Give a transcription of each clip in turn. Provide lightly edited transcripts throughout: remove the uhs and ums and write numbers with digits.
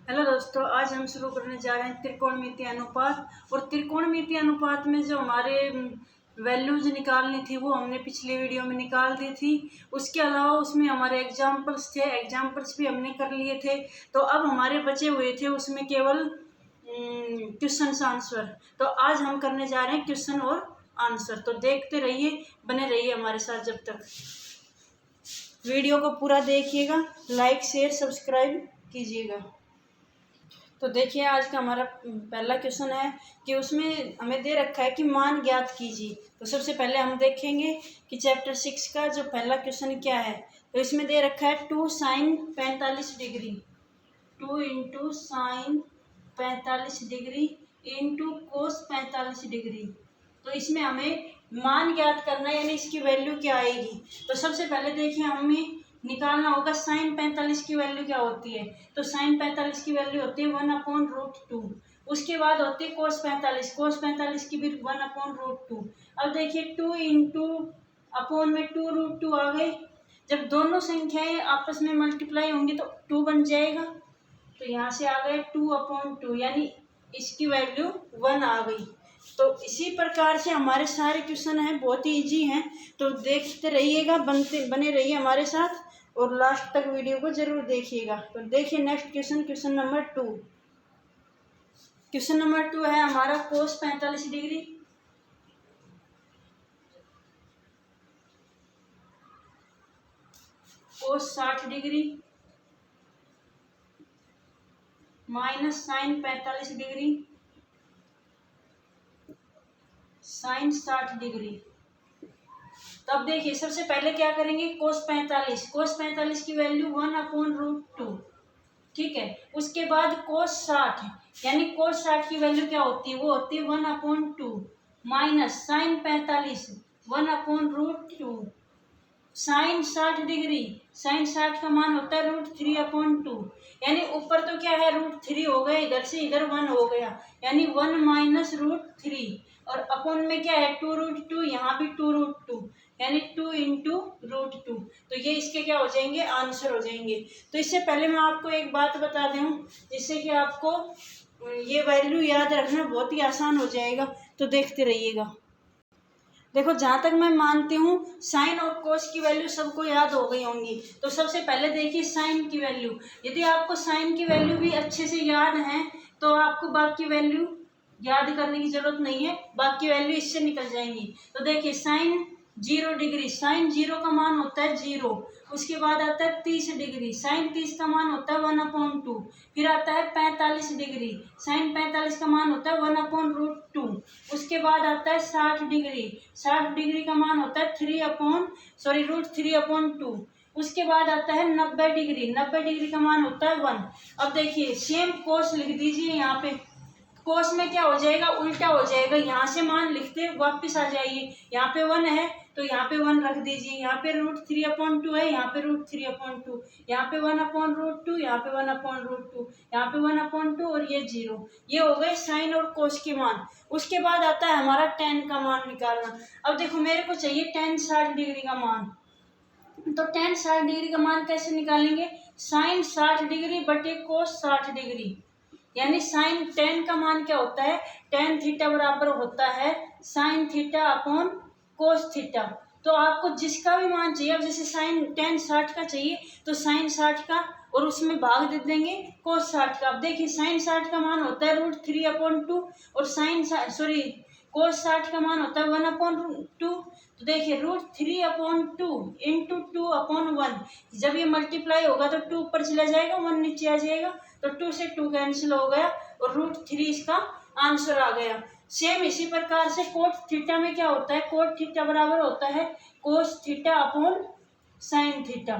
Hello दोस्तों, आज हम शुरू करने जा रहे हैं त्रिकोणमिति अनुपात। और त्रिकोणमिति अनुपात में जो हमारे वैल्यूज निकालनी थी वो हमने पिछले वीडियो में निकाल दी थी। उसके अलावा उसमें हमारे एग्जाम्पल्स थे, एग्जाम्पल्स भी हमने कर लिए थे। तो अब हमारे बचे हुए थे उसमें केवल क्वेश्चन आंसर। तो आज हम करने जा रहे हैं क्वेश्चन और आंसर। तो देखते रहिए, बने रहिए हमारे साथ। जब तक वीडियो को पूरा देखिएगा, लाइक शेयर सब्सक्राइब कीजिएगा। तो देखिए, आज का हमारा पहला क्वेश्चन है कि उसमें हमें दे रखा है कि मान ज्ञात कीजिए। तो सबसे पहले हम देखेंगे कि चैप्टर 6 का जो पहला क्वेश्चन क्या है। तो इसमें दे रखा है 2 sin 45 degree, 2 into sign 45 degree into cos 45 degree. तो इसमें हमें मान ज्ञात करना है, यानी इसकी वैल्यू क्या आएगी। तो सबसे पहले देखिए, हमें निकालना होगा साइन 45 की वैल्यू क्या होती है। तो साइन 45 की वैल्यू होती है 1/√2। उसके बाद होती है कोस 45, कोस 45 की भी 1/√2। अब देखिए 2 इंटू अपोन में 2√2 आ गए। जब दोनों संख्याएं आपस में मल्टीप्लाई होंगी तो 2 बन जाएगा। तो यहाँ से आ गए 2/2, यानी इसकी वैल्यू 1 आ गई। तो इसी प्रकार से हमारे सारे क्वेश्चन हैं, बहुत ही इजी हैं। तो देखते रहिएगा, बने रहिए हमारे साथ और लास्ट तक वीडियो को जरूर देखिएगा। तो देखिए next question, question number 2। Question number 2 है हमारा cos 45 degree cos 60 degree minus sine 45 degree sine 60 degree. तो अब देखिए, सबसे पहले क्या करेंगे, कोस 45 की वैल्यू 1/√2, ठीक है। उसके बाद कोस 60, यानी कोस 60 की वैल्यू क्या होती है, वो होती है 1/2 minus sine 45 1/√2 sine 60 degree. Sine 60 का मान होता है √3/2, यानी ऊपर तो क्या है √3 हो गया, इधर से इधर 1 हो गया, यानी 1 माइनस √3। और अपोन में क्या है 2√2, यहाँ भी 2√2, यानी 2 इंटू √2। तो ये इसके क्या हो जाएंगे, आंसर हो जाएंगे। तो इससे पहले मैं आपको एक बात बता दूं, जिससे कि आपको ये वैल्यू याद रखना बहुत ही आसान हो जाएगा। तो देखते रहिएगा। देखो, जहाँ तक मैं मानती हूँ साइन और कोस की वैल्यू सबको याद हो गई होंगी। तो सबसे पहले देखिए साइन की वैल्यू। यदि आपको साइन की वैल्यू भी अच्छे से याद है तो आपको बाकी वैल्यू याद करने की जरूरत नहीं है, बाकी वैल्यू इससे निकल जाएंगी। तो देखिए साइन 0 डिग्री, साइन 0 का मान होता है 0। उसके बाद आता है 30 डिग्री, साइन 30 का मान होता है 1/2। फिर आता है 45 डिग्री, साइन 45 का मान होता है 1/√2। उसके बाद आता है 60 डिग्री, 60 डिग्री का मान होता है √3/2। उसके बाद आता है 90 डिग्री, 90 डिग्री का मान होता है 1। अब देखिए सेम कोस लिख दीजिए यहाँ पे। कोस में क्या हो जाएगा, उल्टा हो जाएगा। यहाँ से मान लिखते वापस आ जाइए, यहाँ पे 1 है तो यहाँ पे 1 रख दीजिए। यहाँ पे √3/2 है, यहाँ पे √3/2, यहाँ पे 1/√2, यहाँ पे 1/√2, यहाँ पे 1/2 और ये 0। ये हो गए साइन और कोस के मान। उसके बाद आता है हमारा tan का मान निकालना। अब देखो, मेरे को चाहिए tan 60 डिग्री का मान। तो tan 60 डिग्री का मान कैसे निकालेंगे, साइन 60 डिग्री बटे कोस 60 डिग्री। यानी साइन tan का मान क्या होता है, tan थीटा बराबर होता है sine theta upon cos theta. तो आपको जिसका भी मान चाहिए, अब जैसे साइन tan 60 का चाहिए तो साइन 60 का और उसमें भाग दे देंगे कोस 60 का। अब देखिए साइन 60 का मान होता है √3/2 और कोस 60 का मान होता है 1/2। तो देखिए √3/2 इंटू 2/1। जब ये मल्टीप्लाई होगा तो 2 ऊपर चला जाएगा, 1 नीचे आ जाएगा। तो 2 से 2 कैंसिल हो गया और √3 इसका आंसर आ गया। सेम इसी प्रकार से कोट थीटा में क्या होता है, कोट थीटा बराबर होता है cos theta upon sine theta.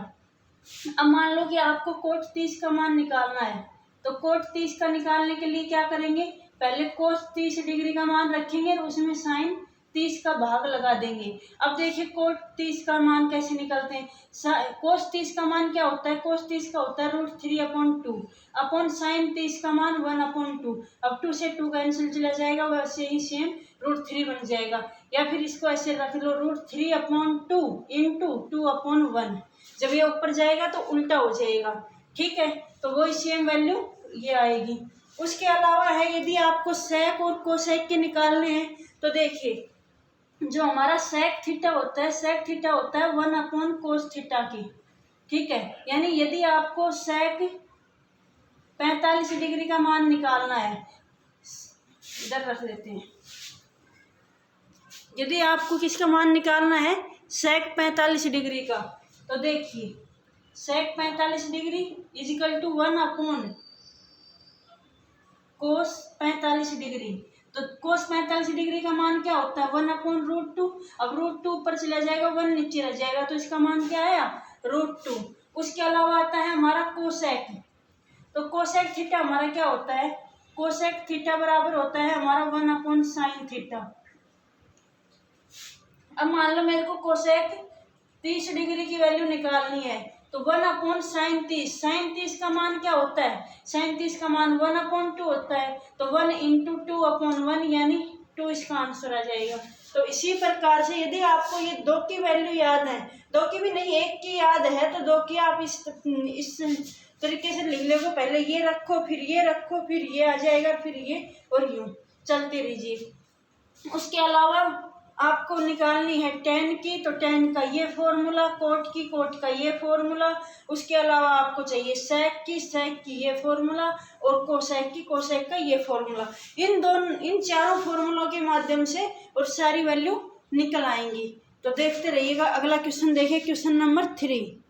अब मान लो कि आपको कोट 30 का मान निकालना है। तो कोट 30 का निकालने के लिए क्या करेंगे, पहले कोस 30 डिग्री का मान रखेंगे और उसमें साइन 30 का भाग लगा देंगे। अब देखिए कोट 30 का मान कैसे निकलते हैं। कोस 30 का मान क्या होता है, कोस 30 का होता है √3/2 अपॉन साइन 30 का मान 1/2। अब 2 से 2 कैंसिल चला जाएगा, वैसे ही सेम √3 बन जाएगा। या फिर इसको ऐसे रख लो √3/2 इंटू 2/1। जब ये ऊपर जाएगा तो उल्टा हो जाएगा, ठीक है। तो वही सेम वैल्यू ये आएगी। उसके अलावा है यदि आपको सेक और कोसेक के निकालने हैं तो देखिए जो हमारा सेक थीटा होता है, सेक थीटा होता है 1/cos थीटा की, ठीक है। यानी यदि आपको सेक 45 डिग्री का मान निकालना है, इधर रख लेते हैं, यदि आपको किसका मान निकालना है सेक 45 डिग्री का, तो देखिए sec 45 degree equal to 1/cos 45 degree. तो cos 45 डिग्री का मान क्या होता है 1/√2। अब √2 ऊपर चला जाएगा, 1 नीचे रह जाएगा, तो इसका मान क्या आया √2। उसके अलावा आता है हमारा कोसेक। तो कोसेक थीटा हमारा क्या होता है, कोसेक थीटा बराबर होता है हमारा 1/sin थीटा। अब मान लो मेरे को कोसेक 30 डिग्री की वैल्यू निकालनी है, तो 1/sin 30, sin 30 का मान क्या होता है, sin 30 का मान 1/2 होता है, तो 1 × 2/1 यानी 2 इसका आंसर आ जाएगा। तो इसी प्रकार से यदि आपको ये 2 की वैल्यू याद है, 2 की भी नहीं 1 की याद है, तो 2 की आप इस तरीके से लिख लोगे, पहले ये रखो फिर ये रखो फिर ये आ जाएगा फिर ये और यूं चलते रहिए। उसके अलावा आपको निकालनी है tan की, तो tan का ये फॉर्मूला, कोट की कोट का ये फॉर्मूला। उसके अलावा आपको चाहिए सेक की ये फॉर्मूला और कोसेक की कोसेक का ये फॉर्मूला। इन चारों फॉर्मूलों के माध्यम से और सारी वैल्यू निकल आएंगी। तो देखते रहिएगा। अगला क्वेश्चन देखिए, क्वेश्चन नंबर 3।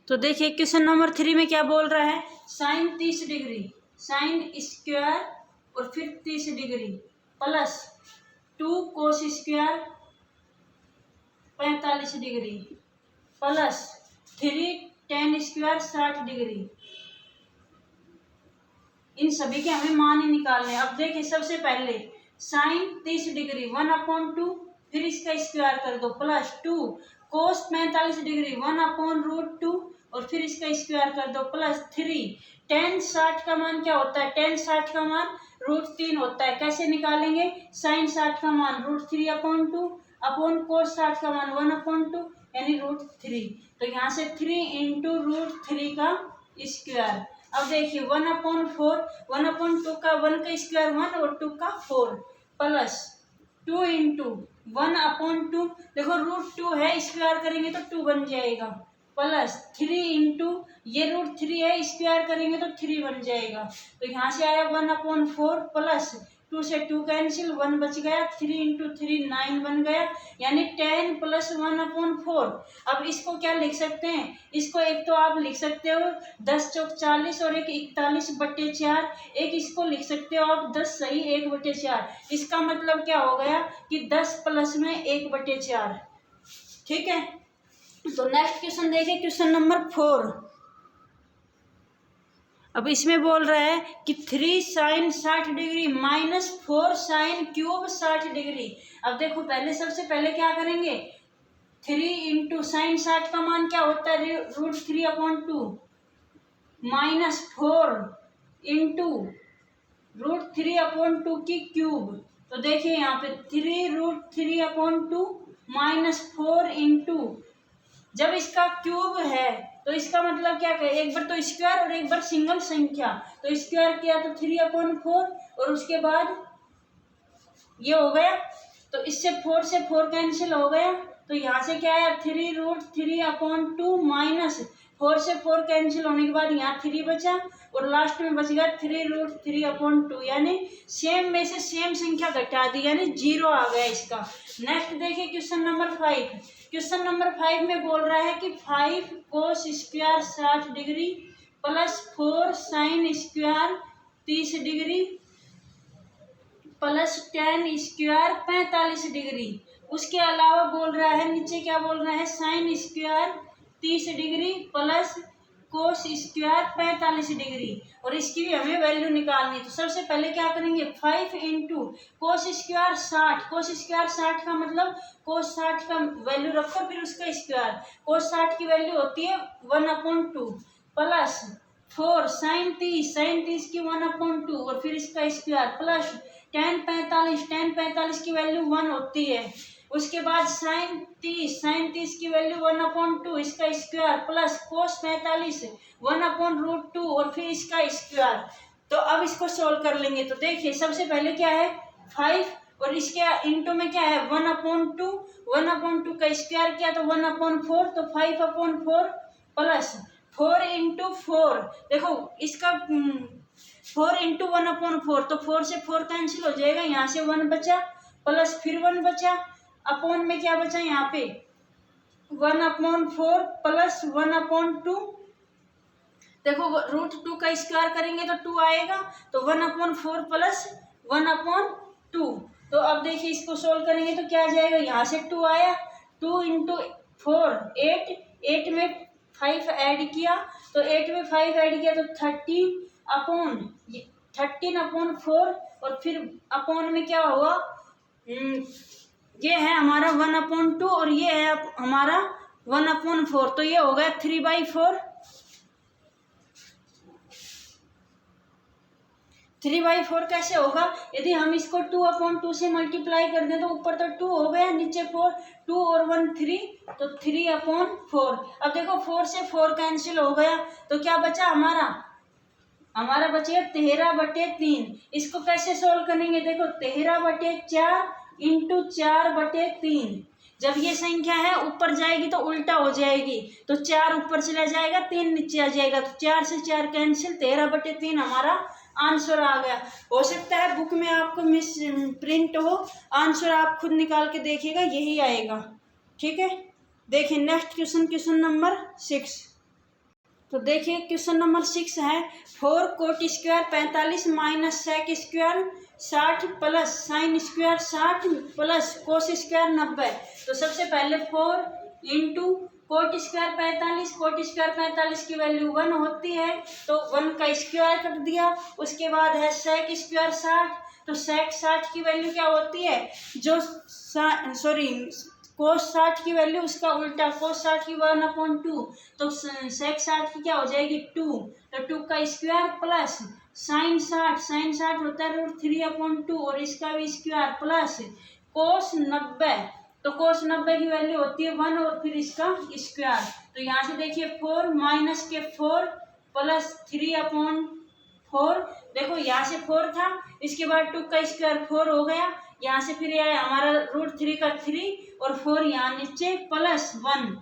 तो देखिए क्वेश्चन नंबर 3 में क्या बोल रहा है, साइन 30 डिग्री, साइन स्क्वायर और फिर 30 degree plus 2 cos square 45 degree plus 3 tan square 60 degree. इन सभी के हमें मान ही निकालने हैं। अब देखिए सबसे पहले साइन 30 डिग्री 1/2, फिर इसका स्क्वायर कर दो प्लस 2 कोस 45 डिग्री 1/√2 और फिर इसका स्क्वायर कर दो प्लस 3 tan 60 का मान क्या होता है, tan 60 का मान √3 होता है। कैसे निकालेंगे, साइन 60 का मान √3/2 अपॉन कोस 60 का मान 1/2 यानी √3। तो यहाँ से 3 × √3 का स्क्वायर। अब देखिए 1/4, 1/2 का 1 का स्क्वायर 1 और 2 का 4 प्लस 2 × 1/2, देखो √2 है, स्क्वायर करेंगे तो 2 बन जाएगा, प्लस 3 × ये √3 है, स्क्वायर करेंगे तो 3 बन जाएगा। तो यहाँ से आया 1/4 प्लस 2 से 2 कैंसिल, 1 बच गया, 3 × 3 9 बन गया, यानी 10 + 1/4। अब इसको क्या लिख सकते हैं, इसको एक तो आप लिख सकते हो 10 चौक 40 और एक 41/4, एक इसको लिख सकते हो आप 10 सही 1/4। इसका मतलब क्या हो गया कि 10 प्लस में 1/4, ठीक है। तो नेक्स्ट क्वेश्चन देखिए, क्वेश्चन नंबर 4। अब इसमें बोल रहा है कि 3 sin 60 degree minus 4 sin cube 60 degree. अब देखो पहले सबसे पहले क्या करेंगे, 3 × sin 60 का मान क्या होता है √3/2 माइनस 4 × √3/2 की क्यूब। तो देखिए यहाँ पे 3√3/2 माइनस 4 × जब इसका क्यूब है तो इसका मतलब क्या कहे, एक बार तो स्क्वायर और एक बार सिंगल संख्या, तो स्क्वायर किया तो 3/4 और उसके बाद ये हो गया, तो इससे 4 से 4 कैंसिल हो गया, तो यहाँ से क्या आया 3√3/2 माइनस 4 से 4 कैंसिल होने के बाद यहाँ 3 बचा और लास्ट में बच गया 3√3/2, यानी सेम में से सेम संख्या घटा दी यानी 0 आ गया इसका। नेक्स्ट देखिए क्वेश्चन नंबर 5। क्वेश्चन नंबर 5 में बोल रहा है कि 5 cos square 60 degree plus 4 sine square 30 degree plus tan square 45 degree. उसके अलावा बोल रहा है नीचे क्या बोल रहा है, sine square 30 degree plus cos square 45 degree और इसकी भी हमें वैल्यू निकालनी है। तो सबसे पहले क्या करेंगे, 5 × कोस स्क्वायर 60, कोस स्क्वायर 60 का मतलब कोस 60 का वैल्यू रखो फिर उसका स्क्वायर, कोस 60 की वैल्यू होती है 1/2 प्लस 4 साइन 30 की 1/2 और फिर इसका स्क्वायर प्लस tan 45 की वैल्यू 1 होती है, उसके बाद साइन 30 की वैल्यू 1/2 इसका स्क्वायर प्लस कोस 45 1/√2 और फिर इसका स्क्वायर। तो अब इसको सोल्व कर लेंगे। तो देखिए सबसे पहले क्या है 5 और इसके इंटू में क्या है 1/2 1/2 का स्क्वायर किया तो 1/4 तो 5/4 प्लस 4 इंटू 4 देखो इसका 4 इंटू 1/4 तो 4 से 4 कैंसिल हो जाएगा, यहाँ से 1 बचा प्लस फिर 1 बचा अपॉन में क्या बचा यहाँ पे 1/4 प्लस 1/2 देखो √2 का स्क्वायर करेंगे तो 2 आएगा तो 1/4 प्लस 1/2। तो अब देखिए इसको सोल्व करेंगे तो क्या आ जाएगा, यहाँ से 2 आया 2 इंटू 4 8 में 5 ऐड किया तो 8 में 5 ऐड किया तो 13/4 और फिर अपॉन में क्या हुआ ये है हमारा 1/2 और ये है हमारा 1/4 तो ये हो गया 3/4 3/4 कैसे होगा, यदि हम इसको 2/2 से मल्टीप्लाई कर दें तो ऊपर तो 2 हो गया नीचे 4 2 और 1 3 तो 3/4। अब देखो 4 से 4 कैंसिल हो गया तो क्या बचा हमारा बचेगा 13/3। इसको कैसे सोल्व करेंगे, देखो 13/4 इंटू 4/3। जब ये संख्या है ऊपर जाएगी तो उल्टा हो जाएगी तो 4 ऊपर चला जाएगा 3 नीचे आ जाएगा तो 4 से 4 कैंसिल 13/3 हमारा आंसर आ गया। हो सकता है बुक में आपको मिस प्रिंट हो, आंसर आप खुद निकाल के देखिएगा यही आएगा। ठीक है, देखिए नेक्स्ट क्वेश्चन नंबर 6। तो देखिए क्वेश्चन नंबर 6 है 4 cot square 45 minus sec square 60 plus sine square 60 plus cos square 90। तो सबसे पहले 4 इंटू कोट स्क्वायर 45 की वैल्यू 1 होती है तो 1 का स्क्वायर कर दिया। उसके बाद है सेक स्क्वायर 60 तो सेक 60 की वैल्यू क्या होती है जो कोस 60 की वैल्यू उसका उल्टा कोस 60 की 1/2 तो सेक 60 की क्या हो जाएगी 2 तो 2 का स्क्वायर प्लस साइन 60 होता है √3/2 और इसका भी स्क्वायर प्लस कोस 90 तो कोस 90 की वैल्यू होती है 1 और फिर इसका स्क्वायर। तो यहाँ से देखिए 4 माइनस के 4 प्लस 3/4 देखो यहाँ से 4 था इसके बाद 2 का स्क्वायर 4 हो गया, यहाँ से फिर आया हमारा √3 का 3 और 4 यहाँ नीचे प्लस 1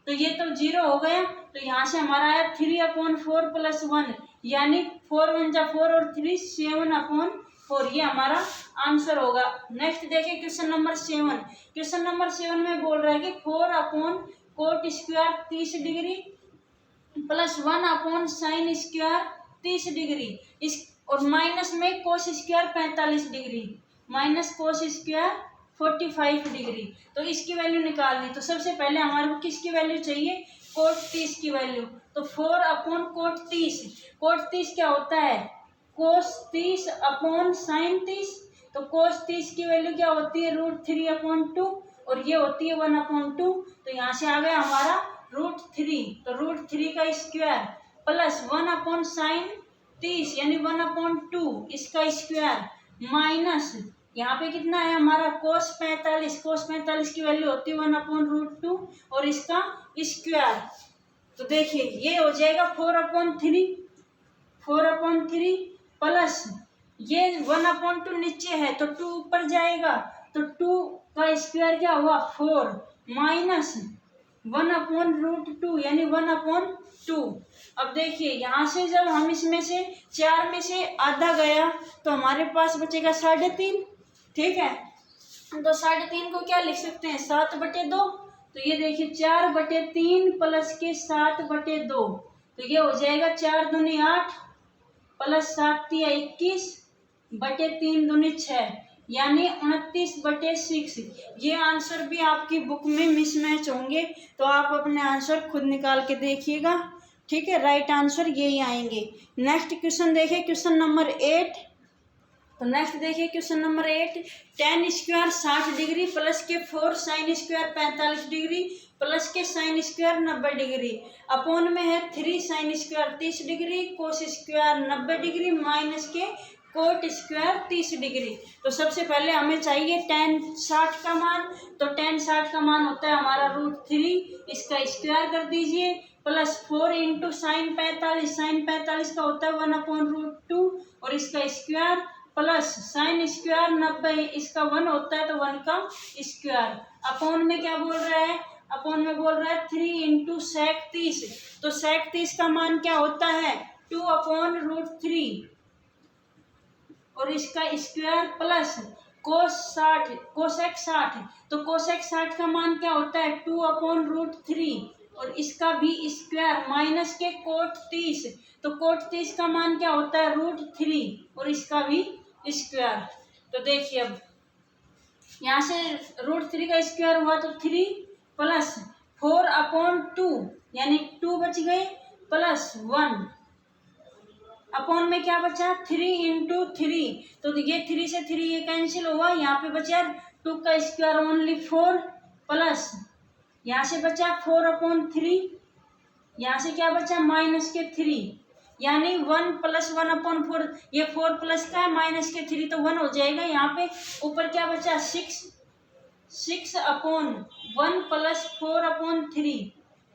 तो ये तो 0 हो गया। तो यहाँ से हमारा आया 3/4 प्लस 1 यानी 4 1 जा 4 और 3 7/4 ये हमारा आंसर होगा। नेक्स्ट देखिए क्वेश्चन नंबर 7। क्वेश्चन नंबर 7 में बोल रहा है कि 4/कोट स्क्वायर 30 डिग्री प्लस 1/साइन स्क्वायर 30 डिग्री इस और माइनस में cos square 45 degree minus cos square 45 degree. तो इसकी वैल्यु निकालनी। तो सबसे पहले हमारे को किसकी वैल्यू चाहिए कोट 30 की वैल्यू। तो 4/कोट 30 क्या होता है कोस 30/साइन 30 तो कोस 30 की वैल्यू क्या होती है √3/2 और ये होती है 1/2 तो यहाँ से आ गया हमारा √3 तो √3 का स्क्वायर प्लस 1/साइन 30 यानी 1/2 इसका स्क्वायर माइनस यहाँ पे कितना है हमारा कोस 45 की वैल्यू होती है 1/√2 और इसका स्क्वायर। तो देखिए ये हो जाएगा 4/3 प्लस ये 1/2 नीचे है तो 2 ऊपर जाएगा तो 2 का स्क्वायर क्या हुआ 4 माइनस 1/√2 यानी 1/2। अब देखिए यहाँ से जब हम इसमें से 4 में से आधा गया तो हमारे पास बचेगा 3.5। ठीक है, तो 3.5 को क्या लिख सकते हैं 7/2। तो ये देखिए 4/3 प्लस के 7/2 तो ये हो जाएगा 4 दूनी 8 प्लस 7 तिया 21 बटे 3 दूनी 6 यानी 29/6। ये आंसर भी आपकी बुक में मिसमैच होंगे तो आप अपने आंसर खुद निकाल के देखिएगा। ठीक है, राइट आंसर यही आएंगे। नेक्स्ट क्वेश्चन देखिए क्वेश्चन नंबर 8। तो नेक्स्ट देखिए question number 8 tan square 60 degree plus के 4 साइन स्क्वायर 45 डिग्री प्लस के साइन स्क्वायर 90 डिग्री अपॉन में है 3 साइन स्क्वायर 30 डिग्री कोस स्क्वायर 90 डिग्री माइनस के कोट स्क्वायर 30 डिग्री। तो सबसे पहले हमें चाहिए tan 60 का मान। तो tan 60 का मान होता है हमारा √3, इसका स्क्वायर कर दीजिए, प्लस 4 इंटू साइन 45, साइन 45 का होता है 1/√2 और इसका स्क्वायर, प्लस साइन स्क्वायर 90, इसका 1 होता है तो 1 का स्क्वायर। अपॉन में क्या बोल रहा है, अपॉन में बोल रहा है 3 इंटू सेक 30। तो सेक 30 का मान क्या होता है 2/√3 और इसका स्क्वायर, प्लस कोसेक 60। तो कोसेक 60 का मान क्या होता है 2/√3 और इसका भी स्क्वायर, माइनस के कोट 30। तो कोट 30 का मान क्या होता है √3 और इसका भी स्क्वायर। तो देखिए अब यहाँ से √3 का स्क्वायर हुआ तो 3 प्लस 4/2 यानी 2 बच गए, प्लस 1 अपॉन में क्या बचा 3 इंटू 3। तो ये 3 से 3 ये कैंसिल हुआ, यहाँ पे बचा 2 का स्क्वायर ओनली 4, प्लस यहाँ से बचा 4/3, यहाँ से क्या बचा माइनस के 3 यानी 1 प्लस 1/4। ये 4 प्लस का है, माइनस के 3 तो 1 हो जाएगा। यहाँ पे ऊपर क्या बचा 6/1 प्लस 4/3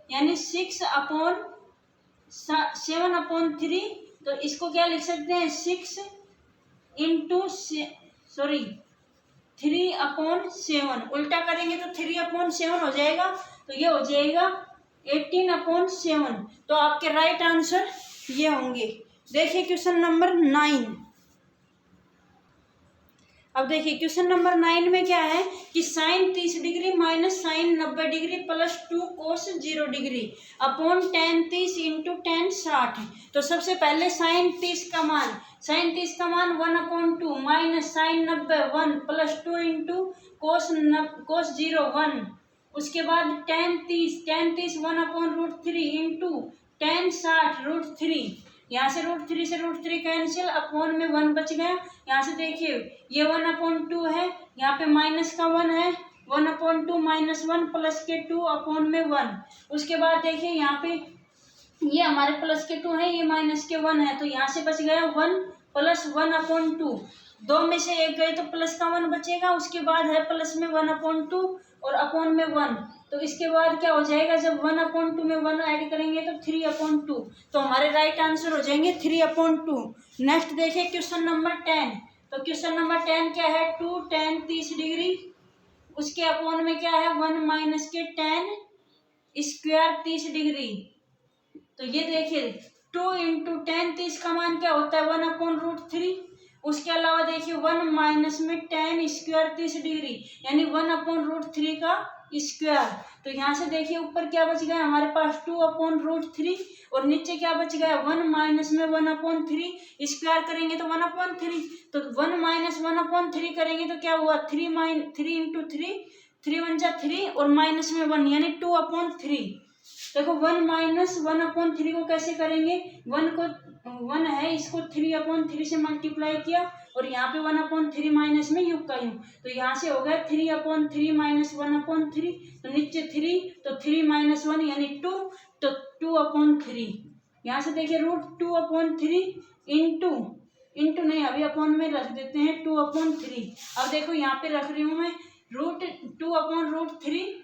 यानी 7/3। तो इसको क्या लिख सकते हैं 6 इंटू 3/7। उल्टा करेंगे तो 3/7 हो जाएगा, तो ये हो जाएगा 18/7। तो आपके राइट आंसर ये होंगे। देखिए क्वेश्चन नंबर 9। अब देखिए क्वेश्चन नंबर 9 में क्या है कि sine 30 degree minus sine 90 degree plus 2 cos 0 degree upon tan 30 into tan 60। तो सबसे पहले साइन 30 का मान, साइन 30 का मान 1/2 minus sine 90 1 plus 2 into cos 0 1। उसके बाद tan 30 1/√3 इंटू tan 60 √3। यहाँ से √3 कैंसिल, अपॉन में 1 बच गया। यहाँ से देखिए ये 1/2 है, यहाँ पे माइनस का 1 है, 1/2 माइनस 1 प्लस के 2 अपॉन में 1। उसके बाद देखिए यहाँ पे ये हमारे प्लस के 2 है, ये माइनस के 1 है, तो यहाँ से बच गया 1 प्लस 1/2। 2 में से एक गए तो प्लस का 1 बचेगा। उसके बाद है प्लस में 1/2 और अपॉन में 1। तो इसके बाद क्या हो जाएगा जब 1/2 में 1 ऐड करेंगे तो 3/2। तो हमारे राइट आंसर हो जाएंगे 3/2। नेक्स्ट देखिए क्वेश्चन नंबर 10। तो क्वेश्चन नंबर 10 क्या है 2 tan 30 डिग्री, उसके अपॉन में क्या है 1 माइनस के tan स्क्वायर 30 डिग्री। तो ये देखिए 2 इंटू tan 30 का मान क्या होता है 1/√3। उसके अलावा देखिए 1 माइनस में tan स्क्वायर 30 डिग्री यानी 1/√3 का स्क्वायर। तो यहाँ से देखिए ऊपर क्या बच गया हमारे पास 2/√3 और नीचे क्या बच गया 1 माइनस में 1/3। स्क्वायर करेंगे तो 1/3, तो 1 माइनस 1/3 करेंगे तो क्या हुआ 3 इंटू 3 1 जा 3 और माइनस में 1 यानी 2/3। देखो 1 माइनस 1/3 को कैसे करेंगे, 1 है इसको 3/3 से मल्टीप्लाई किया और यहाँ पे 1/3 माइनस में युग का युग, तो यहाँ से हो गया 3/3 माइनस 1/3। तो नीचे 3 तो 3 माइनस 1 यानी 2, तो 2/3। यहाँ से देखिए √2/3 इंटू नहीं, अभी अपॉन में रख देते हैं 2/3। अब देखो यहाँ पे रख रही हूँ मैं √2/√3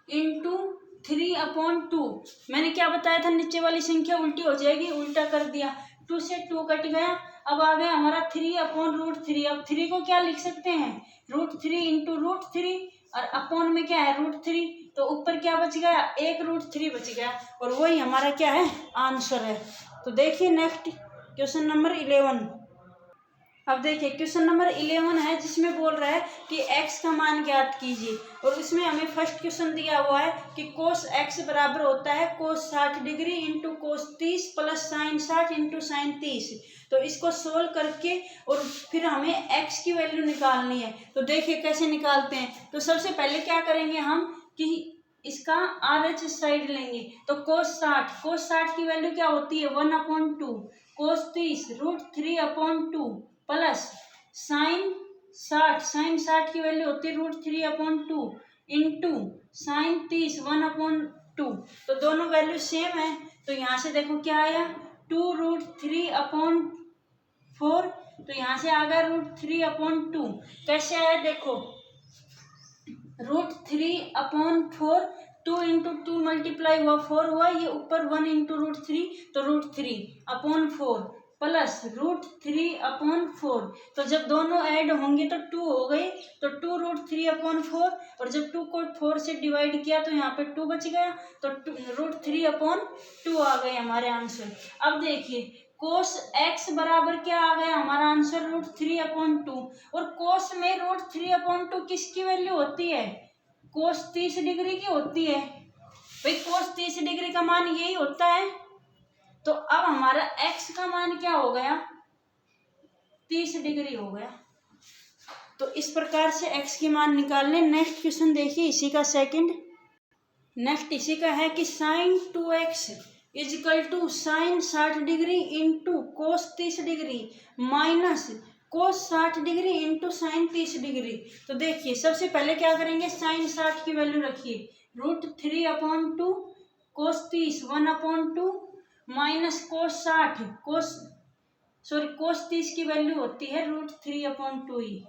इंटू 3/2। मैंने क्या बताया था नीचे वाली संख्या उल्टी हो जाएगी, उल्टा कर दिया, 2 से 2 कट गया। अब आ गया हमारा 3/√3। अब 3 को क्या लिख सकते हैं √3 इंटू √3 और अपॉन में क्या है √3, तो ऊपर क्या बच गया 1 √3 बच गया और वही हमारा क्या है आंसर है। तो देखिए नेक्स्ट क्वेश्चन नंबर 11। अब देखिए क्वेश्चन नंबर 11 है जिसमें बोल रहा है कि x का मान ज्ञात कीजिए और इसमें हमें फर्स्ट क्वेश्चन दिया हुआ है कि कोस x बराबर होता है कोस 60 degree into cos 30 plus sine 60 into sine 30। तो इसको सोल्व करके और फिर हमें x की वैल्यू निकालनी है। तो देखिए कैसे निकालते हैं। तो सबसे पहले क्या करेंगे हम कि इसका RH साइड लेंगे। तो कोस 60 की वैल्यू क्या होती है 1/2 कोस 30 √3/2 प्लस साइन 60 की वैल्यू होती है √3/2 इंटू साइन 30 1/2। तो दोनों वैल्यू सेम है, तो यहाँ से देखो क्या आया 2 √3/2 4, तो यहाँ से आ गया √3/2। कैसे आया देखो, √3/4, 2 इंटू 2 मल्टीप्लाई हुआ 4 हुआ, ये ऊपर 1 इंटू √3, तो √3/4 प्लस √3/4। तो जब दोनों ऐड होंगे तो 2 हो गए, तो 2 √3/4, और जब 2 को 4 से डिवाइड किया तो यहाँ पे 2 बच गया, तो √3/2 आ गए हमारे आंसर। अब देखिए कोस x बराबर क्या आ गया हमारा आंसर, √3/2, और कोस में √3/2 किसकी वैल्यू होती है, कोस 30 डिग्री की होती है भाई, कोस 30 डिग्री का मान यही होता है। तो अब हमारा x का मान क्या हो गया, 30 डिग्री हो गया। तो इस प्रकार से x की मान निकाल लें। नेक्स्ट क्वेश्चन देखिए इसी का सेकंड। नेक्स्ट इसी का है कि sin 2x equal to sine 60 degree into cos 30 degree minus cos 60 degree into sine 30 degree. तो देखिए सबसे पहले क्या करेंगे, साइन 60 की वैल्यू रखिए, √3/2, कोस 30 1/2 माइनस कोस 30 की वैल्यू होती है √3/2 ही,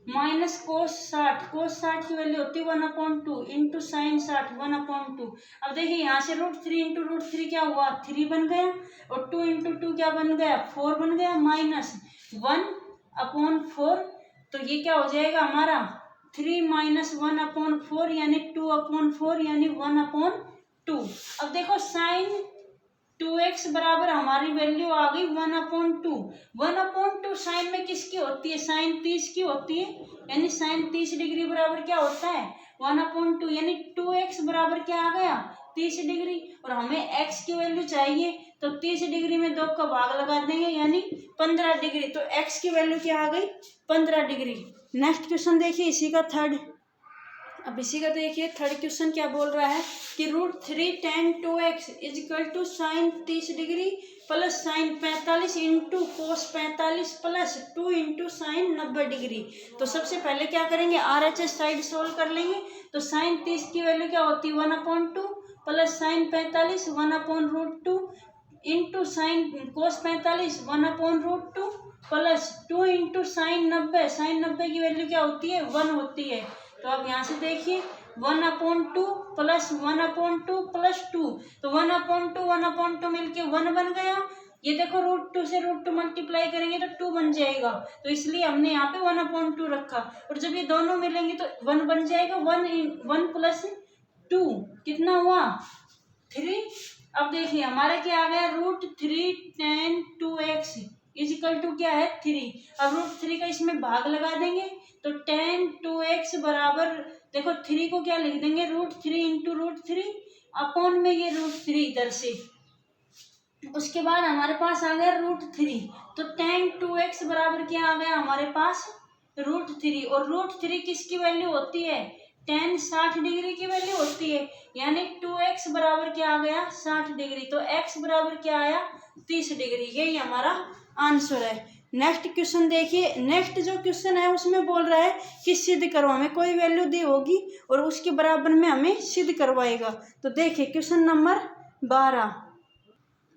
माइनस कोस 60 की वैल्यू होती है 1/2 इंटू साइन 60 1/2। अब देखिए यहाँ से √3 इंटू √3 क्या हुआ, 3 बन गया, और 2 इंटू 2 क्या बन गया, 4 बन गया, माइनस 1/4। तो ये क्या हो जाएगा हमारा 3 माइनस 1/4 यानी 2/4 यानी 1/2। अब देखो साइन 2x बराबर हमारी वैल्यू आ गई 1/2। 1/2 साइन में किसकी होती है, साइन 30 की होती है, यानी साइन 30 डिग्री बराबर क्या होता है 1/2, यानी 2x बराबर क्या आ गया 30 डिग्री, और हमें x की वैल्यू चाहिए, तो 30 डिग्री में 2 का भाग लगा देंगे यानी 15 डिग्री, तो x की वैल्यू क्या आ गई 15 डिग्री। नेक्स्ट क्वेश्चन देखिए इसी का थर्ड। अब इसी का देखिए थर्ड क्वेश्चन क्या बोल रहा है कि √3 tan 2x equal to sine 30 degree plus sine 45 into cos 45 plus 2 into sine 90 degree. तो सबसे पहले क्या करेंगे, RHS साइड सोल्व कर लेंगे। तो साइन 30 की वैल्यू क्या होती है 1/2 plus sine 45 1/√2 into sine cos 45 1/√2 plus 2 into sine 90 की वैल्यू क्या होती है 1 होती है। तो अब यहाँ से देखिए 1/2 प्लस 1/2 प्लस 2, तो 1/2 मिलके 1 बन गया। ये देखो √2 से √2 मल्टीप्लाई करेंगे तो 2 बन जाएगा, तो इसलिए हमने यहाँ पे 1/2 रखा, और जब ये दोनों मिलेंगे तो 1 बन जाएगा। 1 प्लस 2 कितना हुआ 3। अब देखिए हमारा क्या आ गया √3 tan 2x इजिकल टू क्या है 3। अब √3 का इसमें भाग लगा देंगे, तो tan 2x बराबर देखो 3 को क्या लिख देंगे √3 इंटू √3 अपॉन में ये √3 इधर से, उसके बाद हमारे पास आ गया √3, तो tan 2x बराबर क्या आ गया हमारे पास √3, और √3 किसकी वैल्यू होती है tan 60 डिग्री की वैल्यू होती है, यानी 2x बराबर क्या आ गया 60 डिग्री, तो x बराबर क्या आया 30 डिग्री। यही हमारा आंसर है। नेक्स्ट क्वेश्चन देखिए। नेक्स्ट जो क्वेश्चन है उसमें बोल रहा है कि सिद्ध करो, हमें कोई वैल्यू दी होगी और उसके बराबर में हमें सिद्ध करवाएगा। तो देखिए क्वेश्चन नंबर 12।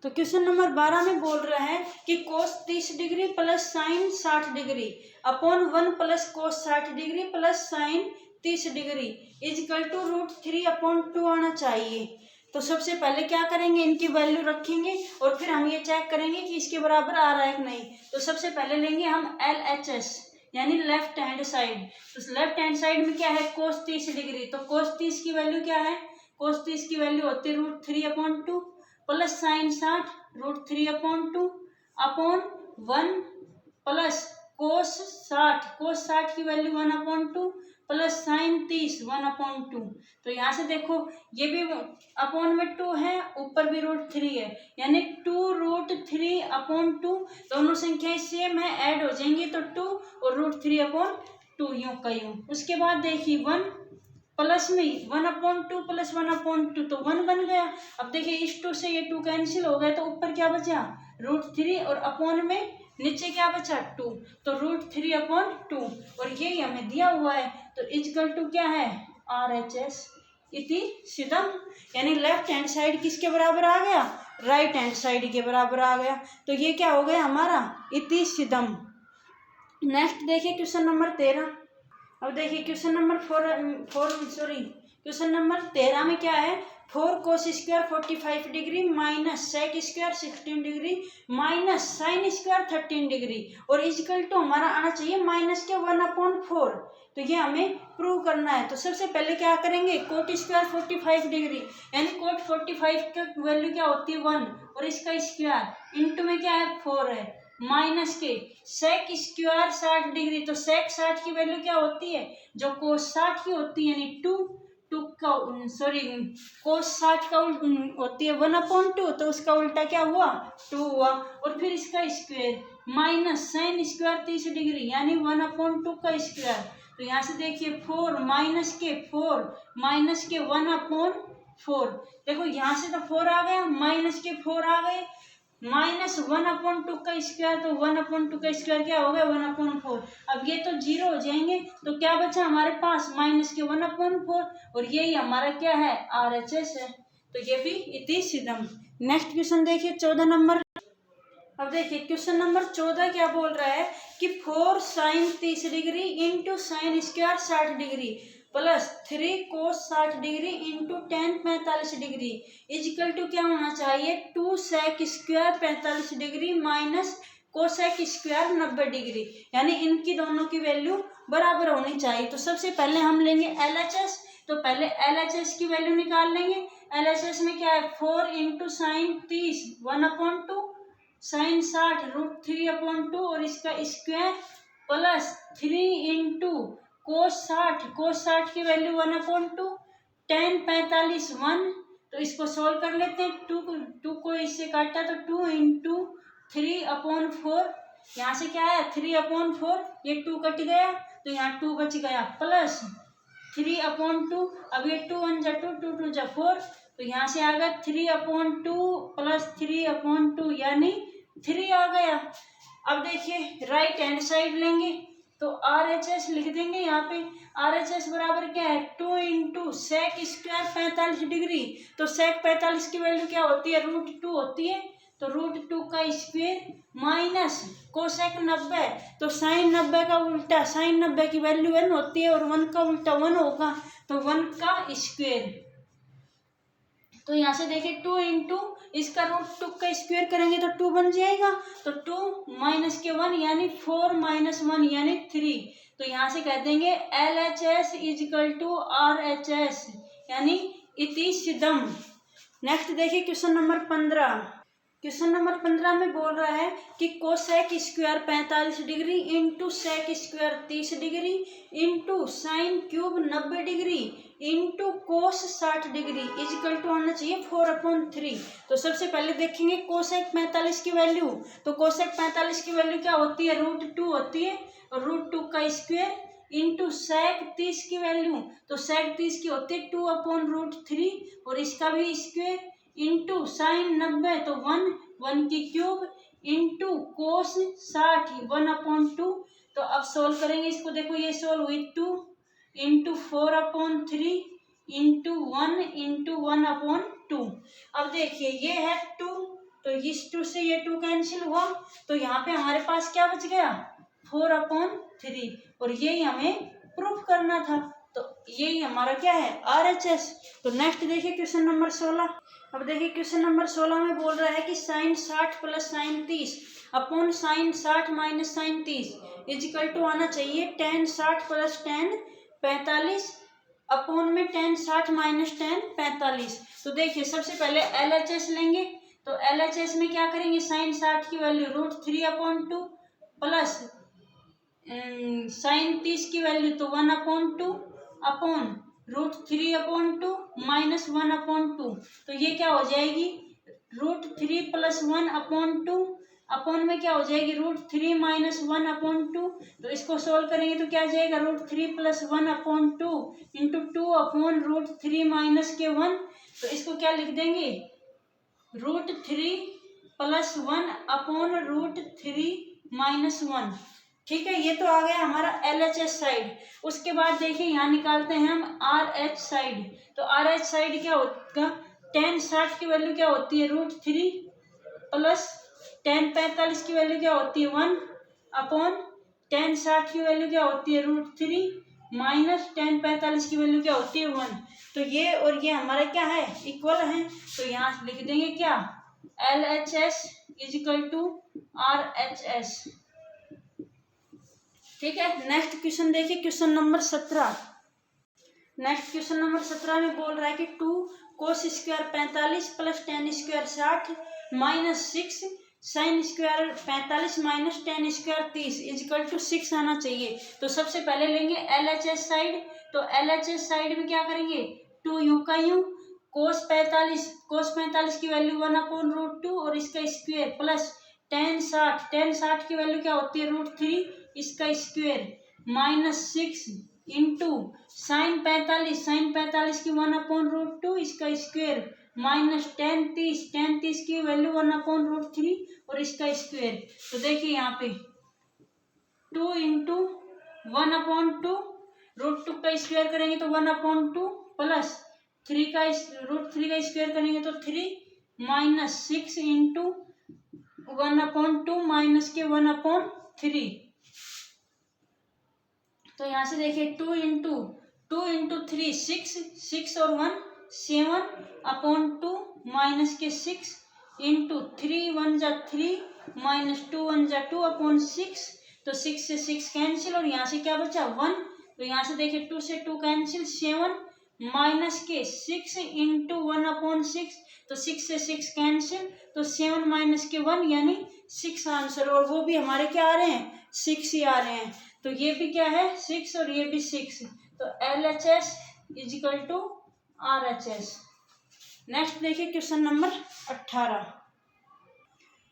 तो क्वेश्चन नंबर 12 में बोल रहा है कि cos 30 degree plus sine 60 degree upon 1 plus cos 60 degree plus sine 30 degree equal to √3/2 आना चाहिए। तो सबसे पहले क्या करेंगे, इनकी वैल्यू रखेंगे और फिर हम ये चेक करेंगे कि इसके बराबर आ रहा है कि नहीं। तो सबसे पहले लेंगे हम LHS यानी लेफ्ट हैंड साइड। तो लेफ्ट हैंड साइड में क्या है कोस 30 डिग्री, तो कोस 30 की वैल्यू क्या है, कोस 30 की वैल्यू होती है √3/2 plus sine 60 √3/2 upon 1 plus cos 60 की वैल्यू 1/2 प्लस साइन 30 1/2। तो यहाँ से देखो ये भी अपॉन में 2 है, ऊपर भी √3 है, यानी 2√3/2। दोनों संख्याएं सेम है, ऐड हो जाएंगी तो 2 और √3/2 यूं का यूं। उसके बाद देखिए 1 प्लस में 1/2 प्लस 1/2 तो 1 बन गया। अब देखिए इस 2 से ये 2 कैंसिल हो गया, तो ऊपर क्या बचा √3 और अपॉन में नीचे क्या बचा 2, तो √3/2 और यही हमें दिया हुआ है। तो इजिकल टू क्या है RHS इति सिद्धम, यानी लेफ्ट हैंड साइड किसके बराबर आ गया राइट हैंड साइड के बराबर आ गया। तो ये क्या हो गया हमारा इति सिदम। नेक्स्ट देखिए क्वेश्चन नंबर 13। अब देखिए क्वेश्चन नंबर क्वेश्चन नंबर 13 में क्या है, 4 cos square 45 degree minus sec square 16 degree minus sine square 13 degree और इजिकल टू हमारा आना चाहिए माइनस के 1/4। तो ये हमें प्रूव करना है। तो सबसे पहले क्या करेंगे, कोट स्क्वायर 45 डिग्री यानी कोट 45 का वैल्यू क्या होती है 1 और इसका स्क्वायर इंटू में क्या है 4 है माइनस के सेक स्क्वायर 60 डिग्री। तो सेक 60 की वैल्यू क्या होती है, जो कोस 60 की होती है यानी कोस 60 का होती है 1/2। तो उसका उल्टा क्या हुआ 2 हुआ और फिर इसका square minus sine square 30 degree यानी 1/2 का स्क्वायर। तो यहाँ से देखिए 4 माइनस के 1/4। देखो यहाँ से तो 4 आ गया माइनस के 4 आ गए माइनस 1/2 का स्क्वायर। तो 1/2 का स्क्वायर क्या हो गया 1/4। अब ये तो जीरो हो जाएंगे तो क्या बचा हमारे पास माइनस के 1/4 और यही हमारा क्या है RHS है। तो ये भी इति सिदम। नेक्स्ट क्वेश्चन देखिए 14 नंबर। अब देखिए क्वेश्चन नंबर 14 क्या बोल रहा है कि 4 sine 30 degree into sine square 60 degree plus 3 cos 60 degree into tan 45 degree equal to क्या होना चाहिए 2 sec square 45 degree minus cosec square 90 degree यानी इनकी दोनों की वैल्यू बराबर होनी चाहिए। तो सबसे पहले हम लेंगे LHS। तो पहले LHS की वैल्यू निकाल लेंगे। LHS में क्या है 4 इंटू साइन 30 1/2 साइन 60 √3/2 और इसका स्क्वायर प्लस 3 इंटू कोस 60 की वैल्यू 1/2 टेन 45 1। तो इसको सोल्व कर लेते हैं। 2 को इससे काटा तो 2 इंटू 3/4 यहाँ से क्या है 3/4 ये 2 कट गया तो यहाँ 2 बच गया प्लस 3/2। अब ये 2 1 जा 2 2 2 जा 4 तो यहाँ से आ गया 3/2 प्लस 3/2 यानी 3 आ गया। अब देखिए राइट हैंड साइड लेंगे तो RHS लिख देंगे। यहाँ पे RHS बराबर क्या है 2 इंटू सेक स्क्वायर 45 डिग्री। तो सेक 45 की वैल्यू क्या होती है √2 होती है। तो √2 का स्क्वायर माइनस कोसेक 90। तो साइन 90 का उल्टा साइन 90 की वैल्यू 1 होती है और 1 का उल्टा 1 होगा तो 1 का स्क्वायर। तो यहाँ से देखिए 2 इंटू इसका √2 का स्क्वायर करेंगे तो 2 बन जाएगा। तो 2 माइनस के 1 यानी 4 माइनस 1 यानी 3। तो यहाँ से कह देंगे LHS इजिकल टू RHS यानी इति सिदम। नेक्स्ट देखिए क्वेश्चन नंबर 15। क्वेश्चन नंबर 15 में बोल रहा है कि cosec square 45 degree into sec square 30 degree into sine cube 90 degree into cos 60 degree equal to आना चाहिए 4/3। तो सबसे पहले देखेंगे कोसेक 45 की वैल्यू। तो कोसेक 45 की वैल्यू क्या होती है √2 होती है और √2 का स्क्वायर इंटू सेक 30 की वैल्यू। तो सेक 30 की होती है 2/√3 और इसका भी स्क्वायर इंटू साइन 90 तो 1 की क्यूब इंटू कोस 60 1/2। तो अब सोल्व करेंगे इसको। देखो ये सोल्व हुई 2 इंटू 4/3 इंटू 1 इंटू 1/2। अब देखिए ये है 2 तो इस 2 से ये 2 कैंसिल हुआ तो यहाँ पे हमारे पास क्या बच गया 4/3 और यही हमें प्रूफ करना था। तो यही हमारा क्या है RHS। तो नेक्स्ट देखिए क्वेश्चन नंबर 16। अब देखिए क्वेश्चन नंबर 16 में बोल रहा है कि sine 60 plus sine 30 upon sine 60 minus sine 30 equal to आना चाहिए टेन 60 प्लस टेन 45 अपॉन में टेन 60 माइनस टेन 45। तो देखिए सबसे पहले LHS लेंगे। तो LHS में क्या करेंगे साइन 60 की वैल्यू √3/2 प्लस साइन 30 की वैल्यू तो 1/2 अपॉन √3/2 माइनस 1/2। तो ये क्या हो जाएगी √3 प्लस 1/2 अपॉन में क्या हो जाएगी √3 माइनस 1/2। तो इसको सोल्व करेंगे तो क्या आ जाएगा √3 प्लस 1/2 इंटू 2 अपॉन √3 माइनस के 1। तो इसको क्या लिख देंगे √3 प्लस 1 अपॉन √3 माइनस 1। ठीक है ये तो आ गया हमारा LHS साइड। उसके बाद देखिए यहाँ निकालते हैं हम RH साइड। तो RH साइड क्या होगा tan60 की वैल्यू क्या होती है √3 प्लस tan45 की वैल्यू क्या होती है 1 अपॉन tan60 की वैल्यू क्या होती है √3 माइनस tan45 की वैल्यू क्या होती है 1। तो ये और ये हमारा क्या है इक्वल है, तो यहाँ लिख देंगे क्या LHS इजिकल टू RHS। ठीक है, नेक्स्ट क्वेश्चन देखिए, question number 17। Next question number 17 में बोल रहा है कि 2 cos square 45 plus tan square 60 minus 6 sine square 45 minus tan square 30 equal to 6 आना चाहिए। तो सबसे पहले लेंगे LHS साइड, तो LHS साइड में क्या करेंगे 2 यूं का यूं cos 45 की वैल्यू 1/√2 और इसका स्क्वायर प्लस tan60 की वैल्यू क्या होती है √3 इसका स्क्वायर माइनस 6 इंटू साइन 45 की 1/√2 इसका स्क्वायर माइनस tan30 की वैल्यू 1/√3 और इसका स्क्वायर। तो देखिए यहाँ पे 2 इंटू 1/2 √2 का स्क्वायर करेंगे तो 1/2 प्लस 3 का √3 का स्क्वायर करेंगे तो 3 माइनस 6 इंटू 1/2 माइनस के 1/3। तो यहाँ से देखिए 2 इंटू 3 6 और 1 7/2 माइनस के 6 इंटू 3 1 जा 3 माइनस 2 1 जा 2/6। तो 6 से 6 कैंसिल और यहाँ से क्या बचा 1। तो यहाँ से देखिए 2 से 2 कैंसिल 7 माइनस के 6 इंटू 1/6। तो 6 से 6 कैंसिल तो 7 माइनस के 1 यानी 6 आंसर, और वो भी हमारे क्या आ रहे हैं 6 ही आ रहे हैं। तो ये भी क्या है 6 और ये भी 6। तो LHS equal to RHS। Next देखिए क्वेश्चन नंबर 18।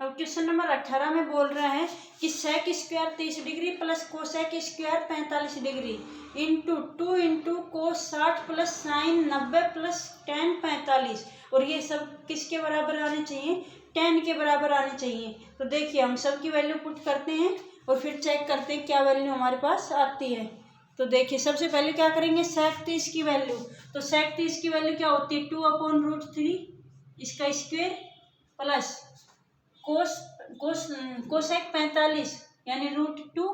अब क्वेश्चन नंबर 18 में बोल रहा है कि sec square 30 degree plus cosec square 45 degree into 2 into cos 60 plus sine 90 plus tan 45, और ये सब किसके बराबर आने चाहिए tan के बराबर आने चाहिए। तो देखिए हम सब की वैल्यू पुट करते हैं और फिर चेक करते हैं क्या वैल्यू हमारे पास आती है। तो देखिए सबसे पहले क्या करेंगे सेक 30 की वैल्यू, तो सेक 30 की वैल्यू क्या होती है 2/√3 इसका स्क्वायर प्लस कोसेक 45 यानी √2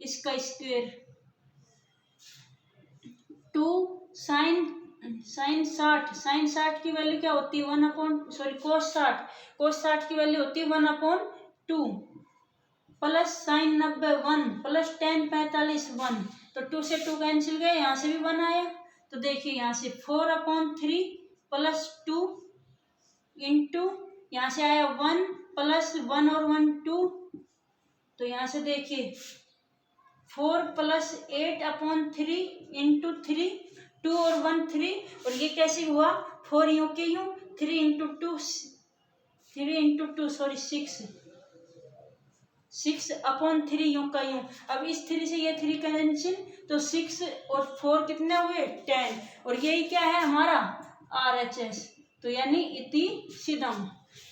इसका स्क्वायर 2 साइन 60 की वैल्यू क्या होती है कोस 60 की वैल्यू होती है 1/2 प्लस साइन 90 1 प्लस tan 45 1। तो 2 से 2 कैंसिल गए, यहाँ से भी 1 आया। तो देखिए यहाँ से 4/3 प्लस 2 इंटू यहाँ से आया 1 प्लस 1 और 1 2। तो यहाँ से देखिए 4 प्लस 8/3 इंटू 3 2 और 1 3, और ये कैसे हुआ 4 यूं के यूं 3 इंटू 2 6/3 यूं का यूं। अब इस 3 से ये 3 कैंसिल तो 6 और 4 कितने हुए 10, और यही क्या है हमारा RHS, तो यानी इति सिदम।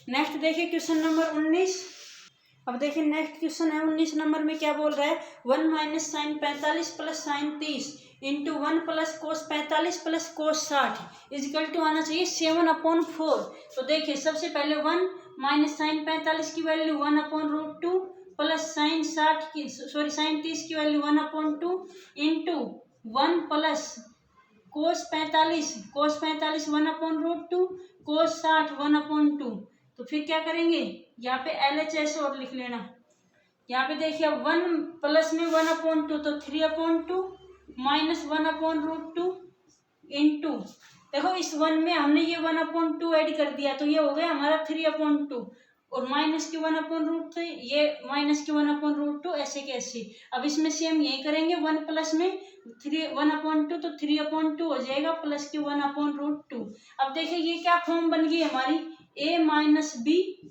नेक्स्ट देखिए क्वेश्चन नंबर 19। अब देखिए नेक्स्ट क्वेश्चन है 19 नंबर में क्या बोल रहा है 1 minus sine 45 plus sine 30 into 1 plus cos 45 plus cos 60 equal to आना चाहिए 7/4। तो देखिए सबसे पहले 1 माइनस साइन 45 की वैल्यू 1/√2 प्लस साइन 30 की वैल्यू 1/2 इंटू 1 प्लस कोस 45 1/√2 कोस 60 1/2। तो फिर क्या करेंगे यहाँ पे LHS और लिख लेना। यहाँ पे देखिए 1 प्लस में 1/2 तो 3/2 माइनस 1/√2 इंटू देखो इस 1 में हमने ये 1/2 ऐड कर दिया तो ये हो गया हमारा 3/2, और माइनस के 1/√2 ये माइनस के 1/√2 ऐसे के ऐसे। अब इसमें से हम यही करेंगे 1 प्लस में 1/2 तो 3/2 हो जाएगा प्लस के 1/√2। अब देखिए ये क्या फॉर्म बन गई हमारी a minus B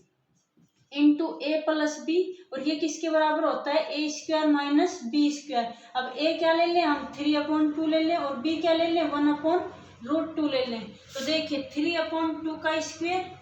into A plus B, और ये किसके बराबर होता है a square minus B square. अब a क्या ले लें हम 3/2 ले लें और b क्या ले लें 1/√2 ले लें। तो देखिए 3/2 का स्क्वायर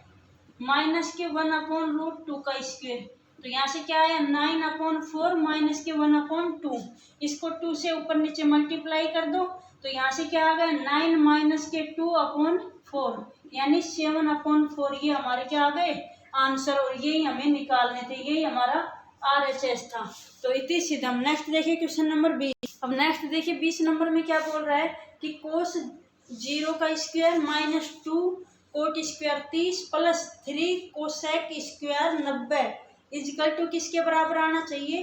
माइनस के 1/√2 का स्क्वायर, तो यहाँ से क्या आया 9/4 माइनस के 1/2। इसको 2 से ऊपर नीचे मल्टीप्लाई कर दो तो यहाँ से क्या आ गया 9 माइनस के 2/4 यानी 7/4 ये हमारे क्या आ गए आंसर, और यही हमें निकालने थे, यही हमारा RHS था। तो इतनी सीधा। हम नेक्स्ट देखिए क्वेश्चन नंबर 20। अब नेक्स्ट देखिए 20 नंबर में क्या बोल रहा है कि कोस 0 का square -2 cot square 30 plus 3 cosec square 90 equal to किसके बराबर आना चाहिए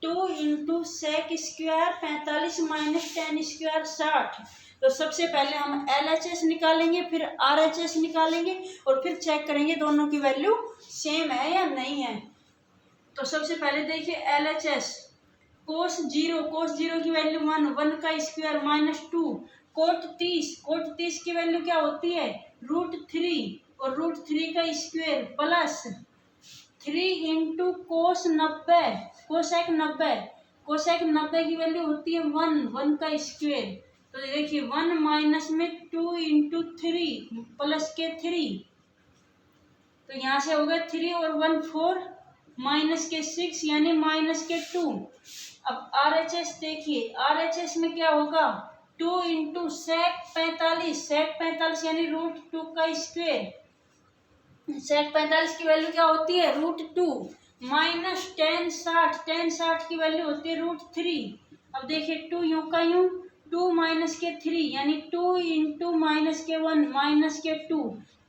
2 into sec square 45 minus tan square 60। तो सबसे पहले हम LHS निकालेंगे, फिर RHS निकालेंगे और फिर चेक करेंगे दोनों की वैल्यू सेम है या नहीं है। तो सबसे पहले देखिए LHS कोस जीरो की वैल्यू 1 का स्क्वायर -2 कोट 30 की वैल्यू क्या होती है √3 और √3 का square plus 3 into cos 90 cosec 90 की वैल्यू होती है 1 का स्क्वायर। तो देखिए 1 माइनस में 2 इंटू 3 प्लस के 3, तो यहाँ से हो गया 3 और 1 4 माइनस के 6 यानी माइनस के 2। अब RHS देखिए RHS में क्या होगा 2 इंटू सेक 45 यानी √2 का स्क्वायर। सेक 45 की वैल्यू क्या होती है √2 माइनस टेन 60 की वैल्यू होती है √3। अब देखिए 2 यूं का यूं 2 माइनस के 3 यानी 2 इंटू माइनस के 1 माइनस के 2।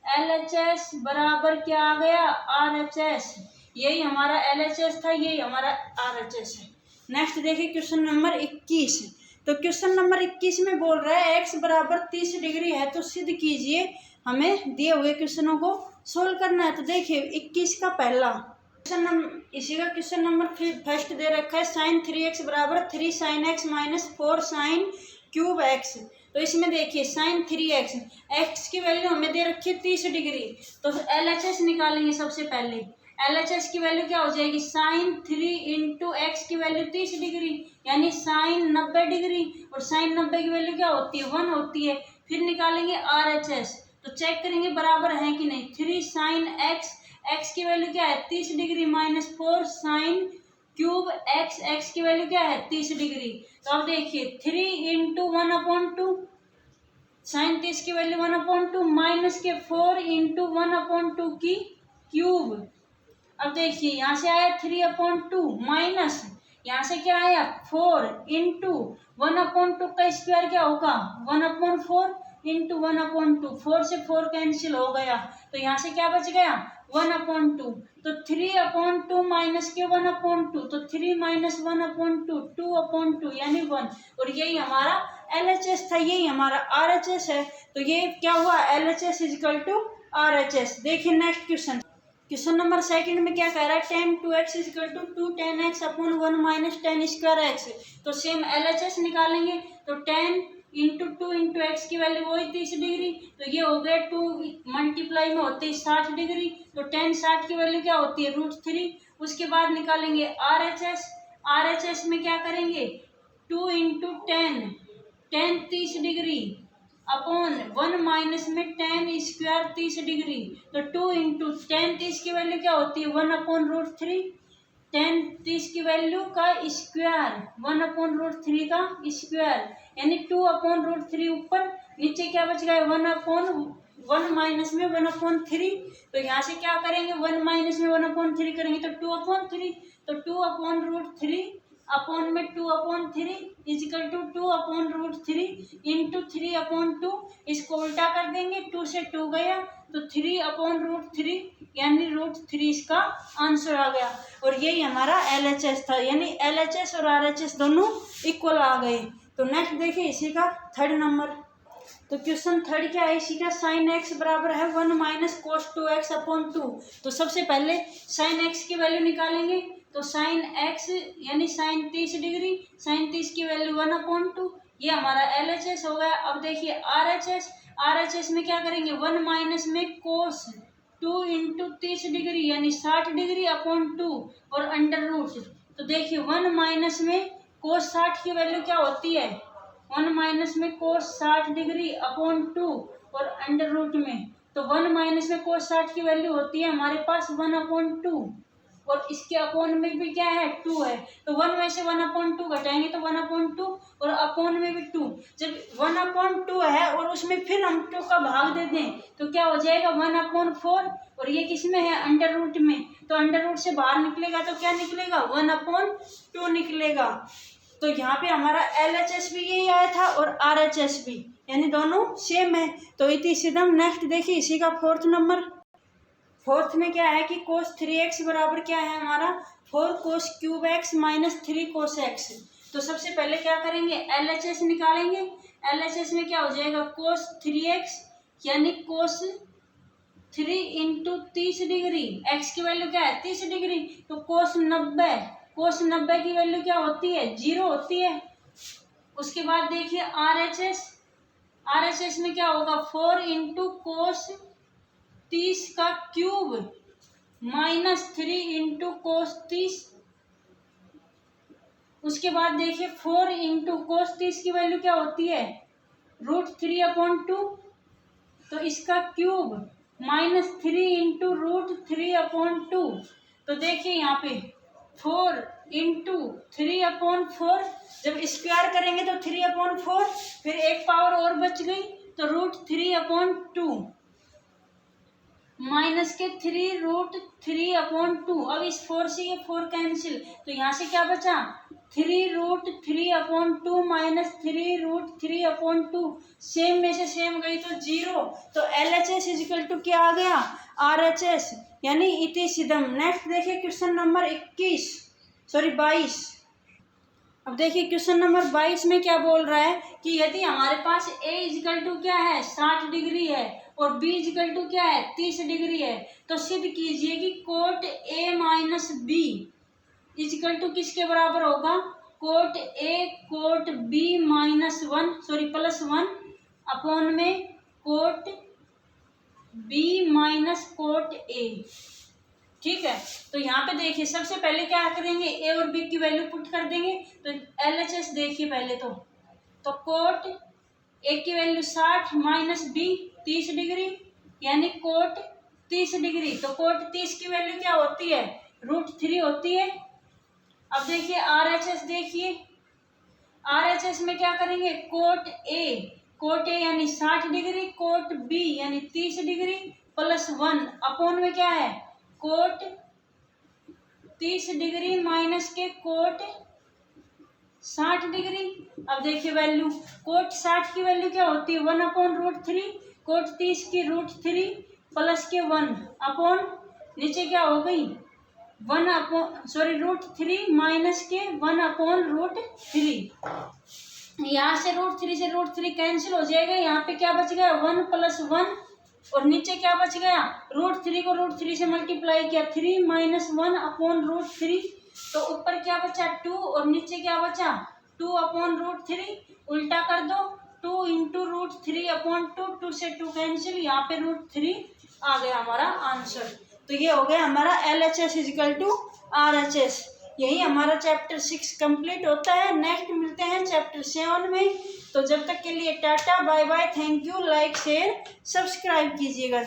LHS बराबर क्या आ गया RHS। यही हमारा LHS था, यही हमारा RHS है। नेक्स्ट देखिए क्वेश्चन नंबर 21। तो क्वेश्चन नंबर 21 में बोल रहा है x बराबर 30 डिग्री है तो सिद्ध कीजिए। हमें दिए हुए क्वेश्चनों को सोल्व करना है। तो देखिए 21 का पहला क्वेश्चन नंबर, इसी का क्वेश्चन नंबर फर्स्ट दे रखा है sin 3x बराबर 3 sin x minus 4 sin cube x। तो इसमें देखिए sin 3x x की वैल्यू हमें दे रखी है 30 डिग्री। तो LHS निकालेंगे सबसे पहले। LHS की वैल्यू क्या हो जाएगी sin 3 इंटू एक्स की वैल्यू 30 डिग्री यानी sin 90 डिग्री, और sin 90 की वैल्यू क्या होती है 1 होती है। फिर निकालेंगे RHS, तो चेक करेंगे बराबर है कि नहीं। 3 sin x की वैल्यू क्या है 30 degree minus 4 sin cube x की वैल्यू क्या है 30 डिग्री। तो अब देखिए 3 इंटू 1/2 sin 30 की वैल्यू 1/2 माइनस के 4 इंटू 1/2 की क्यूब। अब देखिए यहाँ से आया 3/2 माइनस यहाँ से क्या आया 4 इंटू 1/2 का स्क्वायर क्या होगा 1/4 इंटू 1/2। 4 से 4 कैंसिल हो गया तो यहाँ से क्या बच गया 1/2। तो 3/2 माइनस के 1/2, तो 3 माइनस 1/2 2/2 यानी 1। और यही हमारा LHS था, यही हमारा RHS है। तो ये क्या हुआ LHS इजिकल टू RHS। देखिए नेक्स्ट क्वेश्चन नंबर सेकंड में क्या कह रहा है tan 2x equal to 2 tan x upon 1 minus tan square X. तो सेम LHS निकालेंगे। तो tan इंटू 2 इंटू एक्स की वैल्यू वही 30 डिग्री, तो ये हो गया 2 मल्टीप्लाई में होते ही 60 डिग्री। तो tan 60 की वैल्यू क्या होती है √3। उसके बाद निकालेंगे RHS में क्या करेंगे 2 into tan 30 degree upon 1 minus में tan स्क्वायर 30 डिग्री। तो 2 इंटू tan 30 की वैल्यू क्या होती है 1/√3। tan 30 की वैल्यू का स्क्वायर 1/√3 का स्क्वायर यानी 2/√3 ऊपर, नीचे क्या बच गया 1/1 माइनस में 1/3। तो यहाँ से क्या करेंगे 1 माइनस में 1/3 करेंगे तो 2/3। तो 2/√3 अपॉन में 2/3 इजिकल टू 2/√3 इंटू 3/2। इसको उल्टा कर देंगे, 2 से 2 गया तो 3/√3 यानी √3 इसका आंसर आ गया। और यही हमारा LHS था, यानी LHS और RHS दोनों इक्वल आ गए। तो नेक्स्ट देखिए इसी का थर्ड नंबर। तो क्वेश्चन थर्ड क्या है इसी का sin x बराबर है 1 माइनस कोस 2x अपॉन 2। तो सबसे पहले sin x की वैल्यू निकालेंगे। तो sin x यानी sin 30 डिग्री, sin 30 की वैल्यू 1/2, ये हमारा LHS हो गया। अब देखिए RHS में क्या करेंगे 1 माइनस में कोस 2 इंटू 30 डिग्री यानी 60 डिग्री अपॉन 2 और अंडर रूट। तो देखिए 1 माइनस में कोस 60 की वैल्यू क्या होती है 1 माइनस में कोस 60 डिग्री अपॉन 2 और अंडर रूट में। तो 1 माइनस में कोस 60 की वैल्यू होती है हमारे पास 1/2 और इसके अपॉन में भी क्या है 2 है, तो 1 में से 1/2 घटाएंगे तो 1/2 और अपॉन में भी 2। जब 1/2 है और उसमें फिर हम 2 का भाग दे दें तो क्या हो जाएगा 1/4, और ये किस में है अंडर रूट में, तो अंडर रूट से बाहर निकलेगा तो क्या निकलेगा 1/2 निकलेगा। तो यहाँ पे हमारा LHS भी यही आया था और RHS भी, यानी दोनों सेम है। तो इति सिद्धम। नेक्स्ट देखिए इसी का फोर्थ नंबर। फोर्थ में क्या है कि cos 3x बराबर क्या है हमारा 4 cos cube x minus 3 cos x। तो सबसे पहले क्या करेंगे LHS निकालेंगे। LHS में क्या हो जाएगा cos 3x यानी cos 3 इंटू 30 डिग्री, x की वैल्यू क्या है 30 डिग्री, तो cos 90 की वैल्यू क्या होती है 0 होती है। उसके बाद देखिए RHS में क्या होगा 4 इंटू cos 30 का क्यूब माइनस 3 इंटू cos 30। उसके बाद देखिए 4 इंटू cos 30 की वैल्यू क्या होती है √3/2, तो इसका क्यूब माइनस 3 इंटू √3/2। तो देखिए यहाँ पे 4 इंटू 3/4, जब स्क्वायर करेंगे तो 3/4, फिर एक पावर और बच गई तो √3/2 माइनस के 3√3/2। अब इस 4 से ये 4 कैंसिल, तो यहाँ से क्या बचा 3√3/2 माइनस 3√3/2, सेम में से सेम गई तो 0। तो LHS इजिकल टू क्या आ गया RHS, यानी इति सिद्धम। नेक्स्ट देखिए क्वेश्चन नंबर 22। अब देखिए क्वेश्चन नंबर 22 में क्या बोल रहा है कि यदि हमारे पास A इजिकल टू क्या है 60 डिग्री है और B इजिकल टू क्या है 30 डिग्री है, तो सिद्ध कीजिए कि cot A minus B equal to किसके बराबर होगा cot A cot B +1 upon में cot B minus cot A। ठीक है, तो यहाँ पे देखिए सबसे पहले क्या करेंगे A और B की वैल्यू पुट कर देंगे। तो LHS देखिए पहले तो कोट A की वैल्यू 60 माइनस B 30 डिग्री, यानी कोट 30 डिग्री। तो कोट 30 की वैल्यू क्या होती है √3 होती है। अब देखिए RHS में क्या करेंगे कोट A यानी 60 डिग्री, कोट B यानी 30 डिग्री +1 अपॉन में क्या है कोट 30 डिग्री माइनस के कोट 60 डिग्री। अब देखिए वैल्यू कोट 60 की वैल्यू क्या होती है 1/√3, कोट 30 की √3 प्लस के 1 अपॉन नीचे क्या हो गई √3 माइनस के 1/√3। यहाँ से √3 कैंसिल हो जाएगा, यहाँ पे क्या बच गया 1 + 1 और नीचे क्या बच गया √3 को √3 से मल्टीप्लाई किया 3 - 1/√3, तो ऊपर क्या बचा 2 और नीचे क्या बचा 2/√3। उल्टा कर दो 2 इंटू √3/2, 2 से 2 कैंसिल, यहाँ पे √3 आ गया हमारा आंसर। तो ये हो गया हमारा LHS इजिकल टू RHS। यही हमारा चैप्टर 6 कंप्लीट होता है। नेक्स्ट मिलते हैं चैप्टर 7 में। तो जब तक के लिए tata bye bye, thank you, like share subscribe कीजिएगा।